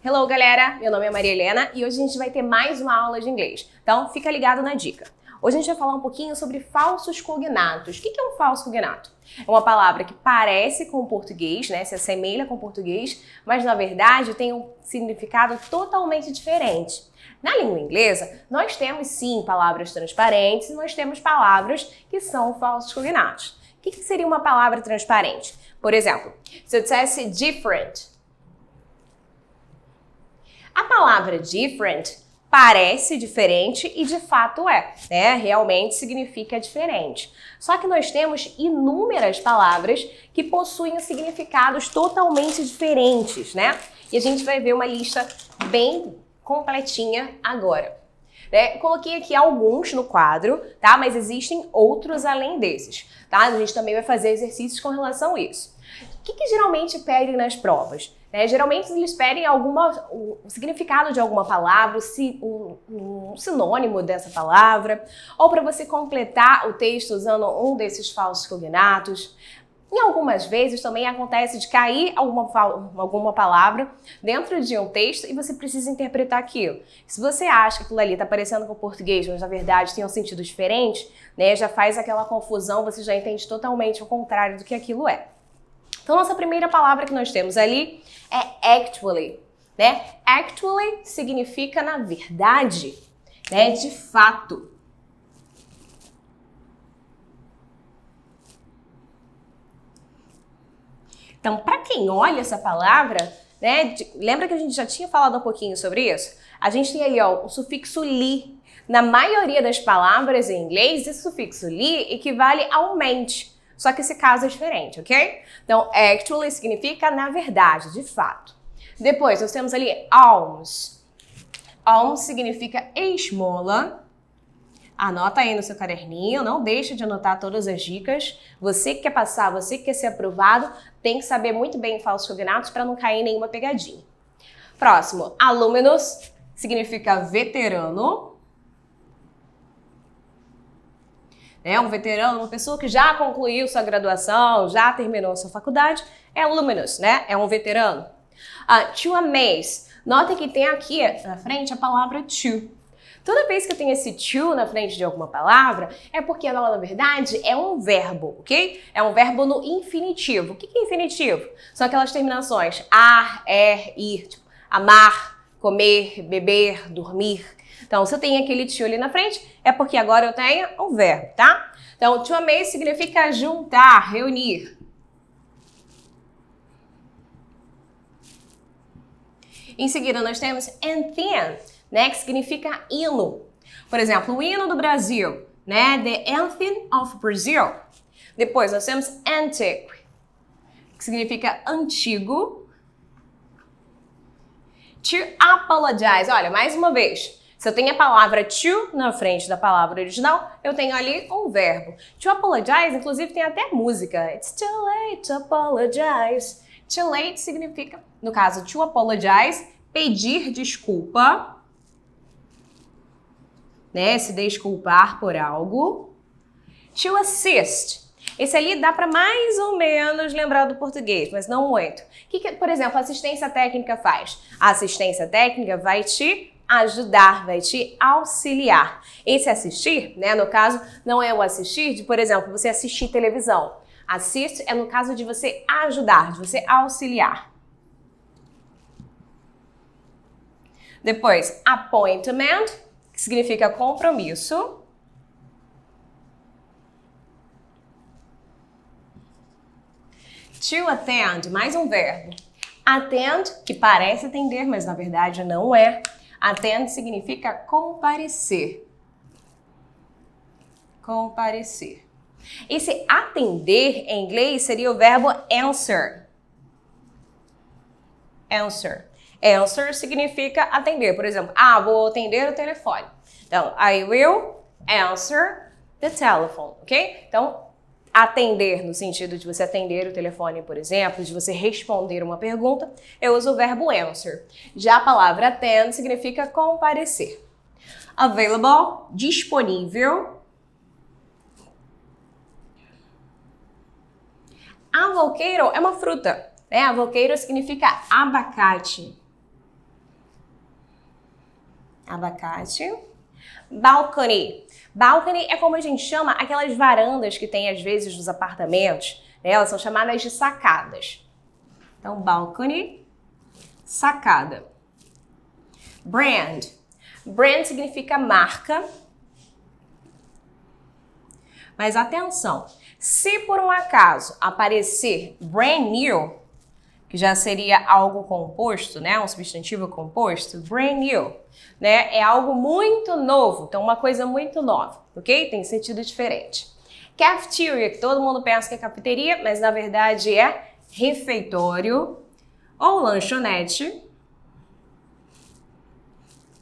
Hello, galera! Meu nome é Maria Helena e hoje a gente vai ter mais uma aula de inglês. Então, fica ligado na dica. Hoje a gente vai falar um pouquinho sobre falsos cognatos. O que é um falso cognato? É uma palavra que parece com o português, né? Se assemelha com o português, mas na verdade tem um significado totalmente diferente. Na língua inglesa, nós temos sim palavras transparentes e nós temos palavras que são falsos cognatos. O que seria uma palavra transparente? Por exemplo, se eu dissesse different. A palavra different parece diferente e de fato é, né? Realmente significa diferente. Só que nós temos inúmeras palavras que possuem significados totalmente diferentes, né? E a gente vai ver uma lista bem completinha agora. Coloquei aqui alguns no quadro, tá? Mas existem outros além desses, tá? A gente também vai fazer exercícios com relação a isso. O que geralmente pedem nas provas? Geralmente eles pedem o significado de alguma palavra, um sinônimo dessa palavra, ou para você completar o texto usando um desses falsos cognatos. Em algumas vezes também acontece de cair alguma palavra dentro de um texto e você precisa interpretar aquilo. Se você acha que aquilo ali está parecendo com o português, mas na verdade tem um sentido diferente, né, já faz aquela confusão, você já entende totalmente o contrário do que aquilo é. Então, nossa primeira palavra que nós temos ali é actually, né? Actually significa na verdade, né? De fato. Então, para quem olha essa palavra, né? Lembra que a gente já tinha falado um pouquinho sobre isso? A gente tem ali, ó, o sufixo li. Na maioria das palavras em inglês, esse sufixo li equivale ao mente. Só que esse caso é diferente, ok? Então, actually significa na verdade, de fato. Depois, nós temos ali alms. Alms significa esmola. Anota aí no seu caderninho, não deixe de anotar todas as dicas. Você que quer passar, você que quer ser aprovado, tem que saber muito bem falsos cognatos para não cair em nenhuma pegadinha. Próximo, alumnus significa veterano. Um veterano, uma pessoa que já concluiu sua graduação, já terminou sua faculdade, é luminous, né? É um veterano. To amaze. Nota que tem aqui na frente a palavra to. Toda vez que eu tenho esse to na frente de alguma palavra, é porque ela, na verdade, é um verbo, ok? É um verbo no infinitivo. O que é infinitivo? São aquelas terminações ar, ir, tipo, amar, comer, beber, dormir. Então, se eu tenho aquele to ali na frente, é porque agora eu tenho um verbo, tá? Então, to amaze significa juntar, reunir. Em seguida, nós temos anthem, né? Que significa hino. Por exemplo, o hino do Brasil, né? The Anthem of Brazil. Depois, nós temos antique, que significa antigo. To apologize. Olha, mais uma vez. Se eu tenho a palavra to na frente da palavra original, eu tenho ali um verbo. To apologize, inclusive, tem até música. It's too late to apologize. Too late significa, no caso, to apologize, pedir desculpa, né? Se desculpar por algo. To assist. Esse ali dá para mais ou menos lembrar do português, mas não muito. O que, por exemplo, a assistência técnica faz? A assistência técnica vai te ajudar, vai te auxiliar. Esse assistir, né, no caso, não é o assistir de, por exemplo, você assistir televisão. Assist é no caso de você ajudar, de você auxiliar. Depois, appointment, que significa compromisso. To attend, mais um verbo. Attend, que parece atender, mas na verdade não é. Attend significa comparecer. Comparecer. Esse atender em inglês seria o verbo answer. Answer. Answer significa atender. Por exemplo, vou atender o telefone. Então, I will answer the telephone, ok? Então, atender no sentido de você atender o telefone, por exemplo, de você responder uma pergunta, eu uso o verbo answer. Já a palavra attend significa comparecer. Available, disponível. Avocado é uma fruta, né? Avocado significa abacate. abacate. Balcony. Balcony é como a gente chama aquelas varandas que tem às vezes nos apartamentos, né? Elas são chamadas de sacadas. Então, balcony, sacada. Brand. Brand significa marca. Mas atenção, se por um acaso aparecer brand new, que já seria algo composto, né? Um substantivo composto, brand new, né? É algo muito novo, então uma coisa muito nova, ok? Tem sentido diferente. Cafeteria, que todo mundo pensa que é cafeteria, mas na verdade é refeitório ou lanchonete.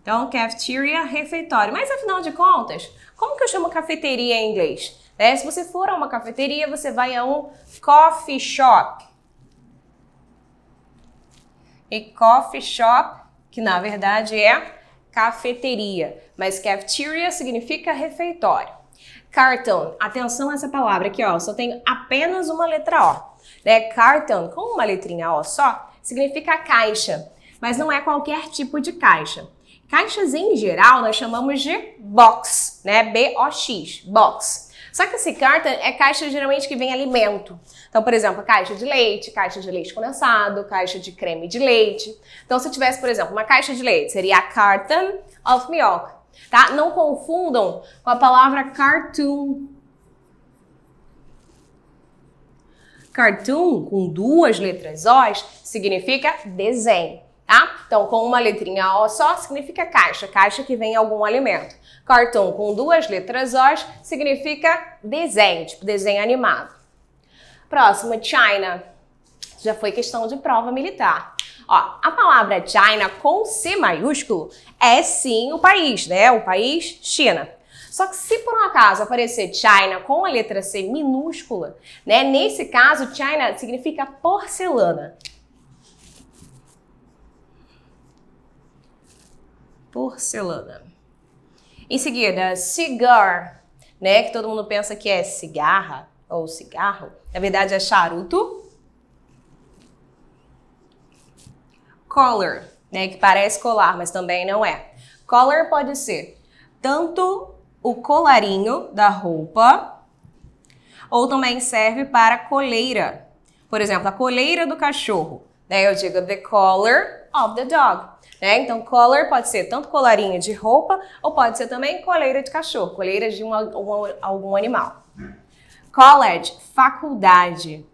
Então, cafeteria, refeitório. Mas afinal de contas, como que eu chamo cafeteria em inglês? Se você for a uma cafeteria, você vai a um coffee shop. E coffee shop, que na verdade é cafeteria, mas cafeteria significa refeitório. Carton, atenção a essa palavra aqui, ó, só tem apenas uma letra O. Né? Carton, com uma letrinha O só, significa caixa, mas não é qualquer tipo de caixa. Caixas em geral nós chamamos de box, né? B-O-X, box. Só que esse carton é caixa geralmente que vem alimento. Então, por exemplo, caixa de leite condensado, caixa de creme de leite. Então, se eu tivesse, por exemplo, uma caixa de leite, seria a carton of milk, tá? Não confundam com a palavra cartoon. Cartoon, com duas letras O, significa desenho, tá? Então, com uma letrinha O só, significa caixa, caixa que vem algum alimento. Cartoon com duas letras O significa desenho, tipo desenho animado. Próximo, China. Já foi questão de prova militar. Ó, a palavra China com C maiúsculo é sim o país, né? O país China. Só que se por um acaso aparecer China com a letra C minúscula, né? Nesse caso, China significa porcelana. Porcelana. Em seguida, cigar, né? Que todo mundo pensa que é cigarra ou cigarro. Na verdade, é charuto. Collar, né? Que parece colar, mas também não é. Collar pode ser tanto o colarinho da roupa, ou também serve para coleira. Por exemplo, a coleira do cachorro. Né? Eu digo the collar of the dog. Né? Então, collar pode ser tanto colarinho de roupa, ou pode ser também coleira de cachorro, coleira de algum animal. College, faculdade.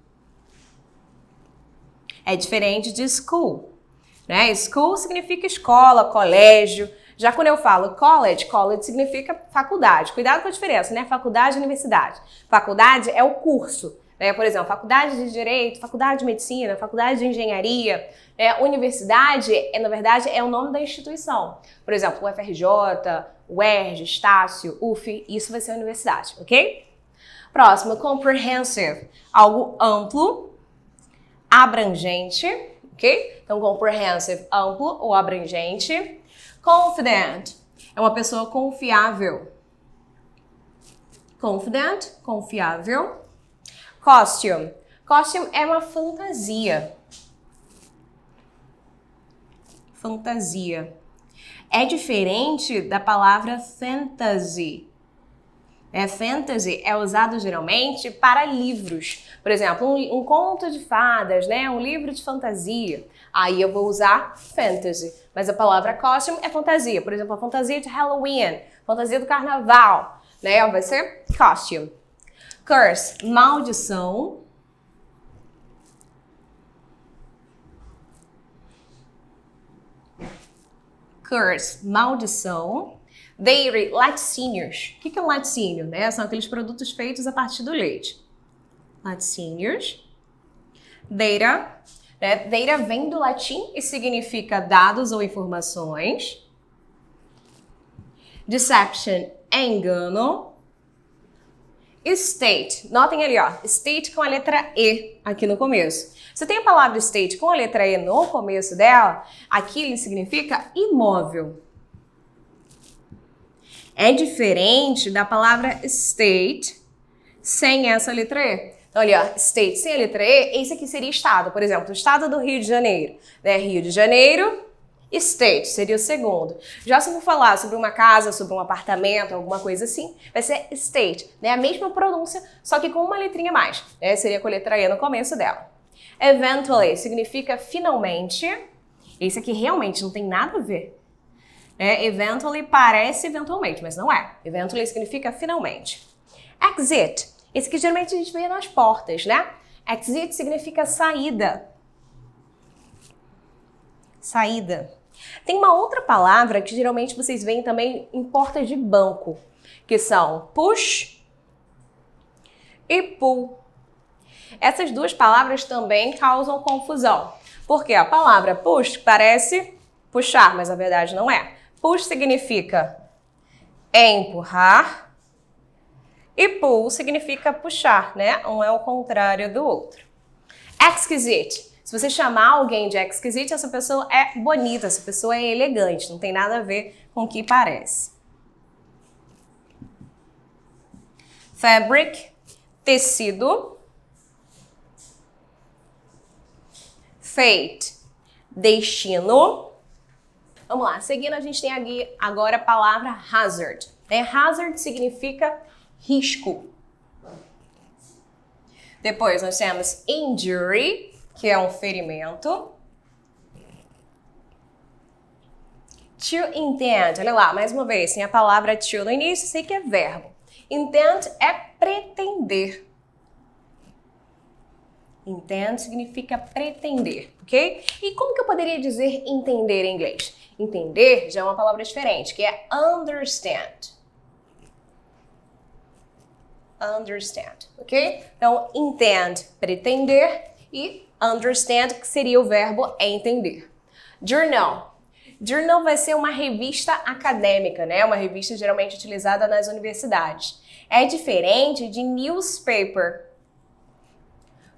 É diferente de school. Né? School significa escola, colégio. Já quando eu falo college, college significa faculdade. Cuidado com a diferença, né? Faculdade e universidade. Faculdade é o curso. Né? Por exemplo, faculdade de Direito, faculdade de Medicina, faculdade de Engenharia. Universidade, na verdade, é o nome da instituição. Por exemplo, o FRJ, o ERJ, Estácio, UF, isso vai ser a universidade, ok? Próximo, comprehensive. Algo amplo, abrangente, ok? Então, comprehensive, amplo ou abrangente. Confident, é uma pessoa confiável. Confident, confiável. Costume, costume é uma fantasia. Fantasia. É diferente da palavra fantasy. Fantasy é usado geralmente para livros. Por exemplo, um conto de fadas, né? Um livro de fantasia. Aí eu vou usar fantasy. Mas a palavra costume é fantasia. Por exemplo, a fantasia de Halloween, fantasia do carnaval, né? Vai ser costume. Curse, maldição. Curse, maldição. Dairy, laticínios. O que é um laticínio? Né? São aqueles produtos feitos a partir do leite. Laticínios. Data. Né? Data vem do latim e significa dados ou informações. Deception é engano. State. Notem ali, ó. State com a letra E aqui no começo. Se tem a palavra state com a letra E no começo dela, aquilo significa imóvel. É diferente da palavra state sem essa letra E. Então, ali, ó, state sem a letra E, esse aqui seria estado. Por exemplo, o estado do Rio de Janeiro. Né? Rio de Janeiro, Estate seria o segundo. Já se for falar sobre uma casa, sobre um apartamento, alguma coisa assim, vai ser estate, né? A mesma pronúncia, só que com uma letrinha a mais, né? Seria com a letra E no começo dela. Eventually significa finalmente. Esse aqui realmente não tem nada a ver. Eventually parece eventualmente, mas não é. Eventually significa finalmente. Exit. Esse aqui geralmente a gente vê nas portas, né? Exit significa saída. Saída. Tem uma outra palavra que geralmente vocês veem também em portas de banco, que são push e pull. Essas duas palavras também causam confusão, porque a palavra push parece puxar, mas na verdade não é. Push significa empurrar e pull significa puxar, né? Um é o contrário do outro. Exquisite. Se você chamar alguém de exquisite, essa pessoa é bonita, essa pessoa é elegante, não tem nada a ver com o que parece. Fabric, tecido. Fate, destino. Vamos lá, seguindo a gente tem aqui agora a palavra hazard. Hazard significa risco. Depois nós temos injury, que é um ferimento. To intend, olha lá, mais uma vez, tem a palavra to no início, sei que é verbo. Intend é pretender. Intend significa pretender, ok? E como que eu poderia dizer entender em inglês? Entender já é uma palavra diferente, que é understand. Understand, ok? Então, intend, pretender, e understand, que seria o verbo entender. Journal. Journal vai ser uma revista acadêmica, né? Uma revista geralmente utilizada nas universidades. É diferente de newspaper.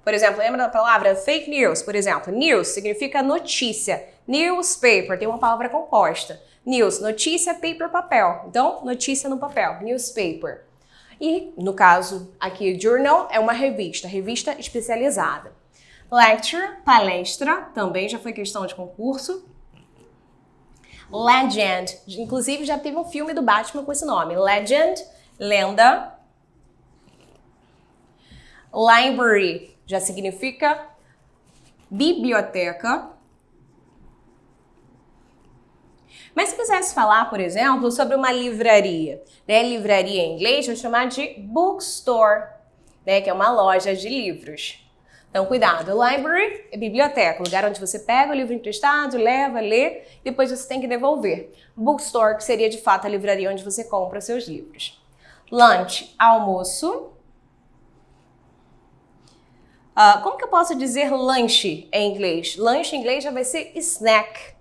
Por exemplo, lembra da palavra fake news? Por exemplo, news significa notícia. Newspaper tem uma palavra composta. News, notícia, paper, papel. Então, notícia no papel, newspaper. E, no caso aqui, journal é uma revista especializada. Lecture, palestra, também já foi questão de concurso. Legend, inclusive já teve um filme do Batman com esse nome. Legend, lenda. Library, já significa biblioteca. Mas se quisesse falar, por exemplo, sobre uma livraria, né? Livraria em inglês, vou chamar de bookstore, né? Que é uma loja de livros. Então, cuidado. Library é biblioteca, lugar onde você pega o livro emprestado, leva, lê, depois você tem que devolver. Bookstore, que seria de fato a livraria onde você compra seus livros. Lunch, almoço. Como que eu posso dizer lanche em inglês? Lanche em inglês já vai ser snack.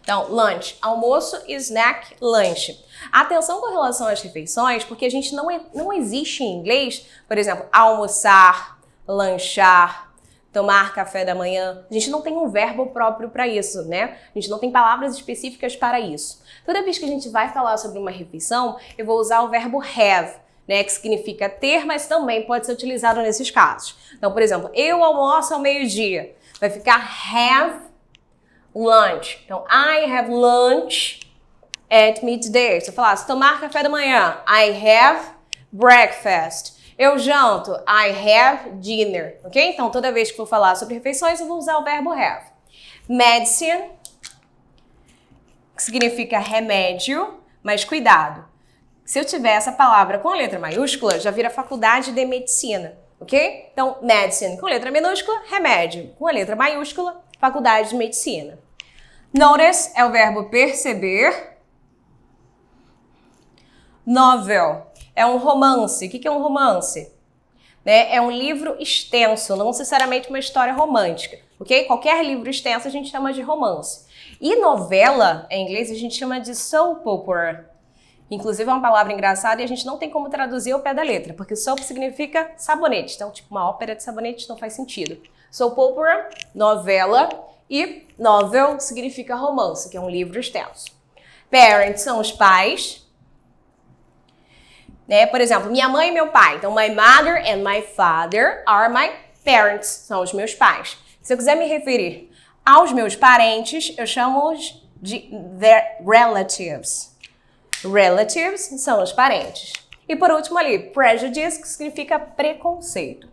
Então, lunch, almoço, snack, lanche. Atenção com relação às refeições, porque a gente não existe em inglês, por exemplo, almoçar, lanchar, tomar café da manhã. A gente não tem um verbo próprio para isso, né? A gente não tem palavras específicas para isso. Toda vez que a gente vai falar sobre uma refeição, eu vou usar o verbo have, né, que significa ter, mas também pode ser utilizado nesses casos. Então, por exemplo, eu almoço ao meio-dia. Vai ficar have lunch. Então, I have lunch at midday. Se eu falasse tomar café da manhã, I have breakfast. Eu janto, I have dinner. Ok? Então, toda vez que for falar sobre refeições, eu vou usar o verbo have. Medicine, que significa remédio, mas cuidado. Se eu tiver essa palavra com a letra maiúscula, já vira faculdade de medicina, ok? Então, medicine com letra minúscula, remédio. Com a letra maiúscula, faculdade de medicina. Notice é o verbo perceber. Novel é um romance. O que é um romance? Né? É um livro extenso, não necessariamente uma história romântica, ok? Qualquer livro extenso a gente chama de romance. E novela, em inglês, a gente chama de soap opera. Inclusive é uma palavra engraçada e a gente não tem como traduzir ao pé da letra, porque soap significa sabonete. Então, tipo, uma ópera de sabonete não faz sentido. Soap opera, novela, e novel significa romance, que é um livro extenso. Parents são os pais. Né? Por exemplo, minha mãe e meu pai. Então, my mother and my father are my parents. São os meus pais. Se eu quiser me referir Aos meus parentes, eu chamo-os de their relatives. Relatives são os parentes. E por último ali, prejudice, que significa preconceito.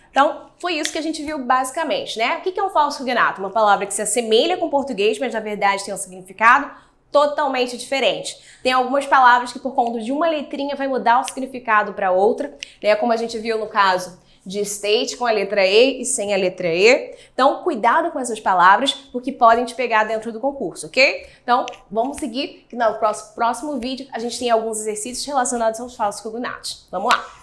Então, foi isso que a gente viu basicamente, né? O que é um falso cognato? Uma palavra que se assemelha com o português, mas na verdade tem um significado totalmente diferente. Tem algumas palavras que por conta de uma letrinha vai mudar o significado para outra, né? Como a gente viu no caso de state com a letra E e sem a letra E. Então, cuidado com essas palavras, porque podem te pegar dentro do concurso, ok? Então, vamos seguir, que no próximo vídeo a gente tem alguns exercícios relacionados aos falsos cognatos. Vamos lá!